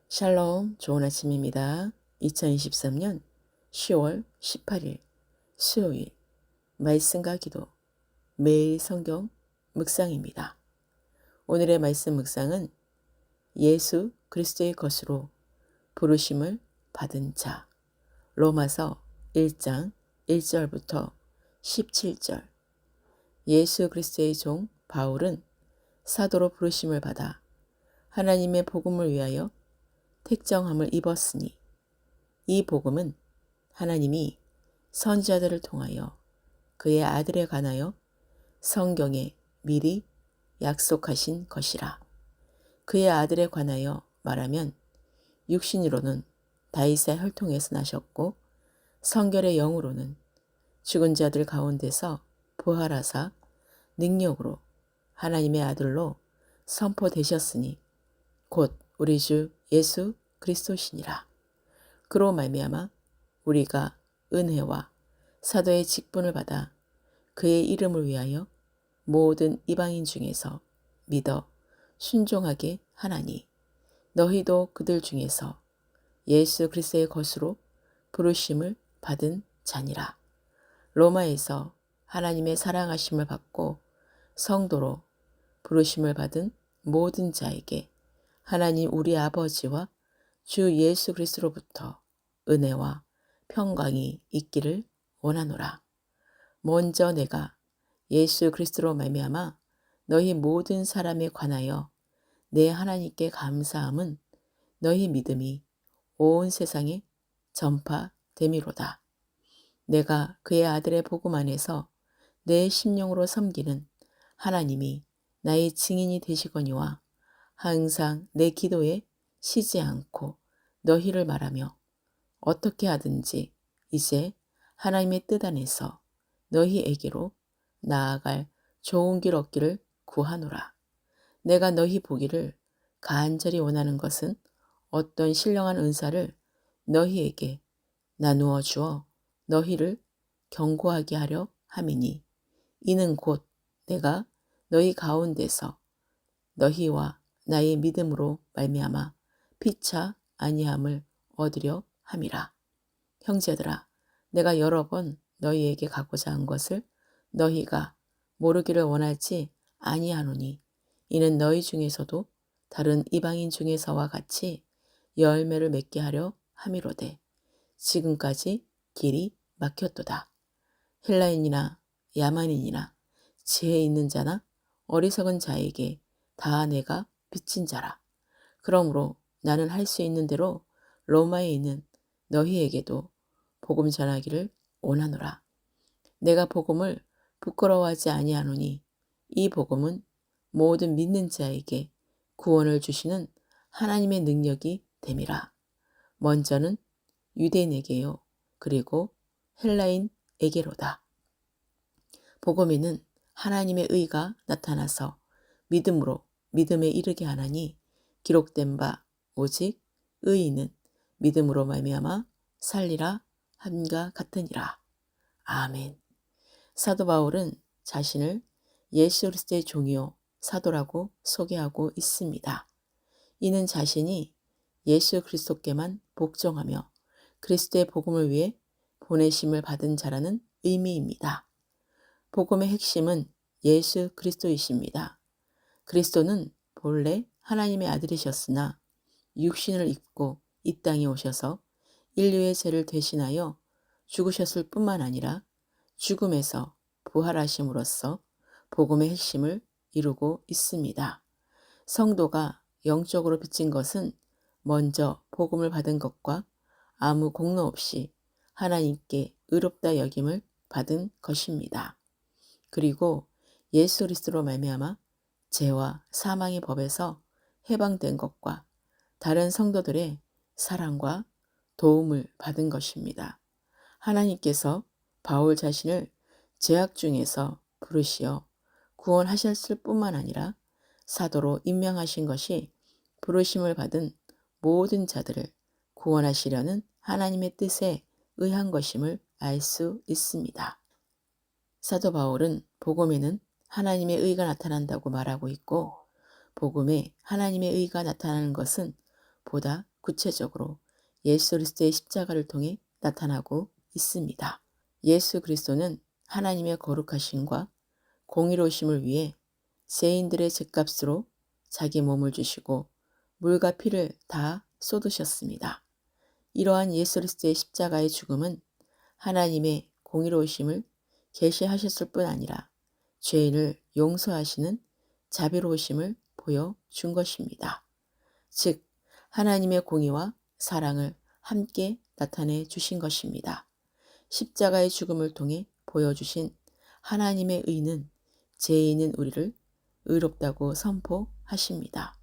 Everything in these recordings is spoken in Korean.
샬롬, 좋은 아침입니다. 2023년 10월 18일 수요일 말씀과 기도 매일 성경 묵상입니다. 오늘의 말씀 묵상은 예수 그리스도의 것으로 부르심을 받은 자 로마서 1장 1절부터 17절. 예수 그리스도의 종 바울은 사도로 부르심을 받아 하나님의 복음을 위하여 택정함을 입었으니 이 복음은 하나님이 선지자들을 통하여 그의 아들에 관하여 성경에 미리 약속하신 것이라. 그의 아들에 관하여 말하면 육신으로는 다윗의 혈통에서 나셨고 성결의 영으로는 죽은 자들 가운데서 부활하사 능력으로 하나님의 아들로 선포되셨으니 곧 우리 주 예수 그리스도시니라. 그로 말미암아 우리가 은혜와 사도의 직분을 받아 그의 이름을 위하여 모든 이방인 중에서 믿어 순종하게 하나니 너희도 그들 중에서 예수 그리스도의 것으로 부르심을 받은 자니라. 로마에서 하나님의 사랑하심을 받고 성도로 부르심을 받은 모든 자에게 하나님 우리 아버지와 주 예수 그리스도로부터 은혜와 평강이 있기를 원하노라. 먼저 내가 예수 그리스도로 말미암아 너희 모든 사람에 관하여 내 하나님께 감사함은 너희 믿음이 온 세상에 전파됨이로다. 내가 그의 아들의 복음 안에서 내 심령으로 섬기는 하나님이 나의 증인이 되시거니와 항상 내 기도에 쉬지 않고 너희를 말하며 어떻게 하든지 이제 하나님의 뜻 안에서 너희에게로 나아갈 좋은 길 얻기를 구하노라. 내가 너희 보기를 간절히 원하는 것은 어떤 신령한 은사를 너희에게 나누어 주어 너희를 견고하게 하려 함이니 이는 곧 내가 너희 가운데서 너희와 나의 믿음으로 말미암아 피차 아니함을 얻으려 함이라. 형제들아, 내가 여러 번 너희에게 가고자 한 것을 너희가 모르기를 원하지 아니하노니 이는 너희 중에서도 다른 이방인 중에서와 같이 열매를 맺게 하려 함이로되 지금까지 길이 막혔도다. 헬라인이나 야만인이나 지혜 있는 자나 어리석은 자에게 다 내가 빚진 자라. 그러므로 나는 할 수 있는 대로 로마에 있는 너희에게도 복음 전하기를 원하노라. 내가 복음을 부끄러워하지 아니하노니 이 복음은 모든 믿는 자에게 구원을 주시는 하나님의 능력이 됨이라. 먼저는 유대인에게요 그리고 헬라인에게로다. 복음에는 하나님의 의가 나타나서 믿음으로 믿음에 이르게 하나니 기록된 바 오직 의인은 믿음으로 말미암아 살리라 함과 같으니라. 아멘. 사도 바울은 자신을 예수 그리스도의 종이요 사도라고 소개하고 있습니다. 이는 자신이 예수 그리스도께만 복종하며 그리스도의 복음을 위해 보내심을 받은 자라는 의미입니다. 복음의 핵심은 예수 그리스도이십니다. 그리스도는 본래 하나님의 아들이셨으나 육신을 입고 이 땅에 오셔서 인류의 죄를 대신하여 죽으셨을 뿐만 아니라 죽음에서 부활하심으로써 복음의 핵심을 이루고 있습니다. 성도가 영적으로 빚진 것은 먼저 복음을 받은 것과 아무 공로 없이 하나님께 의롭다 여김을 받은 것입니다. 그리고 예수 그리스도로 말미암아 죄와 사망의 법에서 해방된 것과 다른 성도들의 사랑과 도움을 받은 것입니다. 하나님께서 바울 자신을 죄악 중에서 부르시어 구원하셨을 뿐만 아니라 사도로 임명하신 것이 부르심을 받은 모든 자들을 구원하시려는 하나님의 뜻에 의한 것임을 알 수 있습니다. 사도 바울은 복음에는 하나님의 의가 나타난다고 말하고 있고 복음에 하나님의 의가 나타나는 것은 보다 구체적으로 예수 그리스도의 십자가를 통해 나타나고 있습니다. 예수 그리스도는 하나님의 거룩하심과 공의로우심을 위해 죄인들의 죄값으로 자기 몸을 주시고 물과 피를 다 쏟으셨습니다. 이러한 예수 그리스도의 십자가의 죽음은 하나님의 공의로우심을 계시하셨을 뿐 아니라 죄인을 용서하시는 자비로우심을 보여준 것입니다. 즉 하나님의 공의와 사랑을 함께 나타내 주신 것입니다. 십자가의 죽음을 통해 보여주신 하나님의 의는 죄인인 우리를 의롭다고 선포하십니다.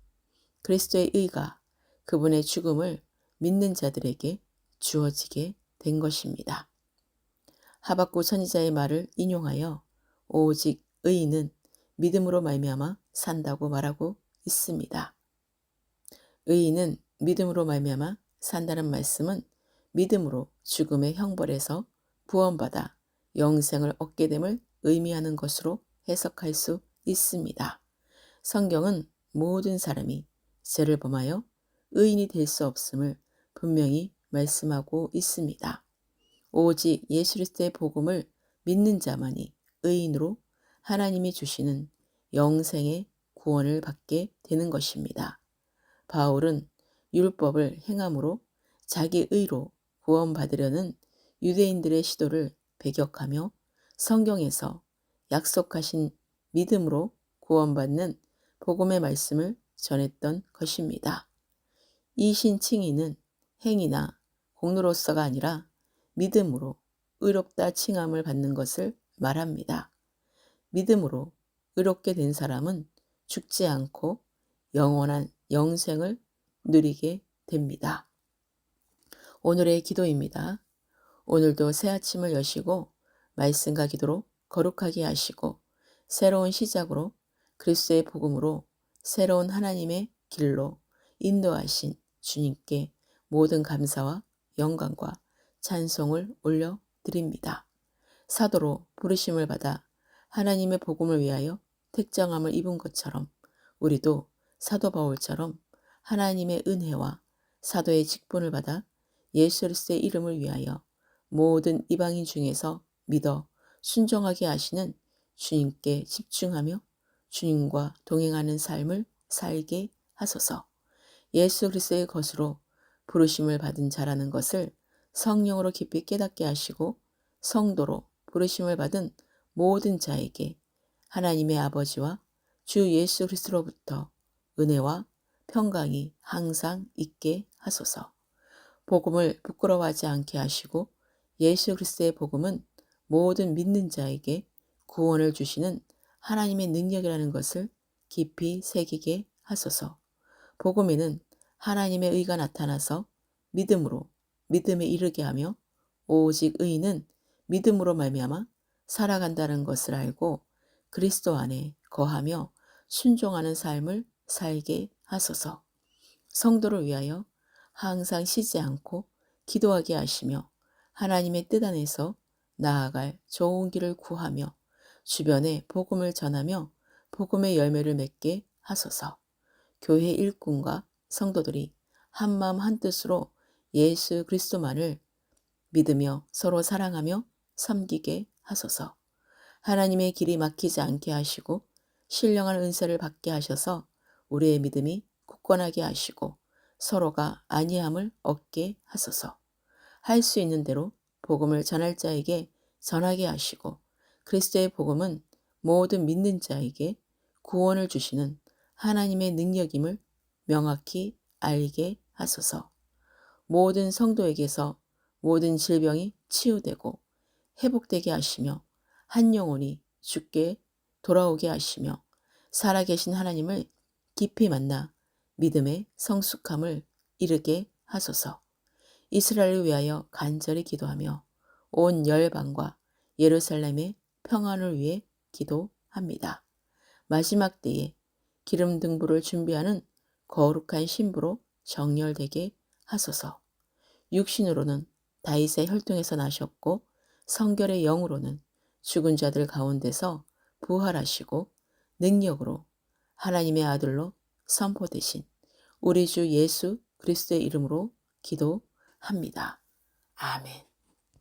그리스도의 의가 그분의 죽음을 믿는 자들에게 주어지게 된 것입니다. 하박국 선지자의 말을 인용하여 오직 의인은 믿음으로 말미암아 산다고 말하고 있습니다. 의인은 믿음으로 말미암아 산다는 말씀은 믿음으로 죽음의 형벌에서 구원받아 영생을 얻게 됨을 의미하는 것으로 해석할 수 있습니다. 성경은 모든 사람이 죄를 범하여 의인이 될 수 없음을 분명히 말씀하고 있습니다. 오직 예수 그리스도의 복음을 믿는 자만이 의인으로 하나님이 주시는 영생의 구원을 받게 되는 것입니다. 바울은 율법을 행함으로 자기 의로 구원받으려는 유대인들의 시도를 배격하며 성경에서 약속하신 믿음으로 구원받는 복음의 말씀을 전했던 것입니다. 이 신칭의는 행위나 공로로서가 아니라 믿음으로 의롭다 칭함을 받는 것을 말합니다. 믿음으로 의롭게 된 사람은 죽지 않고 영원한 영생을 누리게 됩니다. 오늘의 기도입니다. 오늘도 새 아침을 여시고 말씀과 기도로 거룩하게 하시고 새로운 시작으로 그리스도의 복음으로 새로운 하나님의 길로 인도하신 주님께 모든 감사와 영광과 찬송을 올려드립니다. 사도로 부르심을 받아 하나님의 복음을 위하여 택정함을 입은 것처럼 우리도 사도 바울처럼 하나님의 은혜와 사도의 직분을 받아 예수 그리스도의 이름을 위하여 모든 이방인 중에서 믿어 순종하게 하시는 주님께 집중하며 주님과 동행하는 삶을 살게 하소서. 예수 그리스도의 것으로 부르심을 받은 자라는 것을 성령으로 깊이 깨닫게 하시고 성도로 부르심을 받은 모든 자에게 하나님의 아버지와 주 예수 그리스도로부터 은혜와 평강이 항상 있게 하소서. 복음을 부끄러워하지 않게 하시고 예수 그리스도의 복음은 모든 믿는 자에게 구원을 주시는 하나님의 능력이라는 것을 깊이 새기게 하소서. 복음에는 하나님의 의가 나타나서 믿음으로 믿음에 이르게 하며 오직 의인은 믿음으로 말미암아 살아간다는 것을 알고 그리스도 안에 거하며 순종하는 삶을 살게 하소서. 성도를 위하여 항상 쉬지 않고 기도하게 하시며 하나님의 뜻 안에서 나아갈 좋은 길을 구하며 주변에 복음을 전하며 복음의 열매를 맺게 하소서. 교회 일꾼과 성도들이 한마음 한뜻으로 예수 그리스도만을 믿으며 서로 사랑하며 섬기게 하소서. 하나님의 길이 막히지 않게 하시고 신령한 은사를 받게 하셔서 우리의 믿음이 굳건하게 하시고 서로가 안위함을 얻게 하소서. 할 수 있는 대로 복음을 전할 자에게 전하게 하시고 그리스도의 복음은 모든 믿는 자에게 구원을 주시는 하나님의 능력임을 명확히 알게 하소서. 모든 성도에게서 모든 질병이 치유되고 회복되게 하시며 한 영혼이 주께 돌아오게 하시며 살아계신 하나님을 깊이 만나 믿음의 성숙함을 이루게 하소서. 이스라엘을 위하여 간절히 기도하며 온 열방과 예루살렘의 평안을 위해 기도합니다. 마지막 때에 기름 등불을 준비하는 거룩한 신부로 정렬되게 하소서. 육신으로는 다윗의 혈통에서 나셨고 성결의 영으로는 죽은 자들 가운데서 부활하시고 능력으로 하나님의 아들로 선포되신 우리 주 예수 그리스도의 이름으로 기도합니다. 아멘.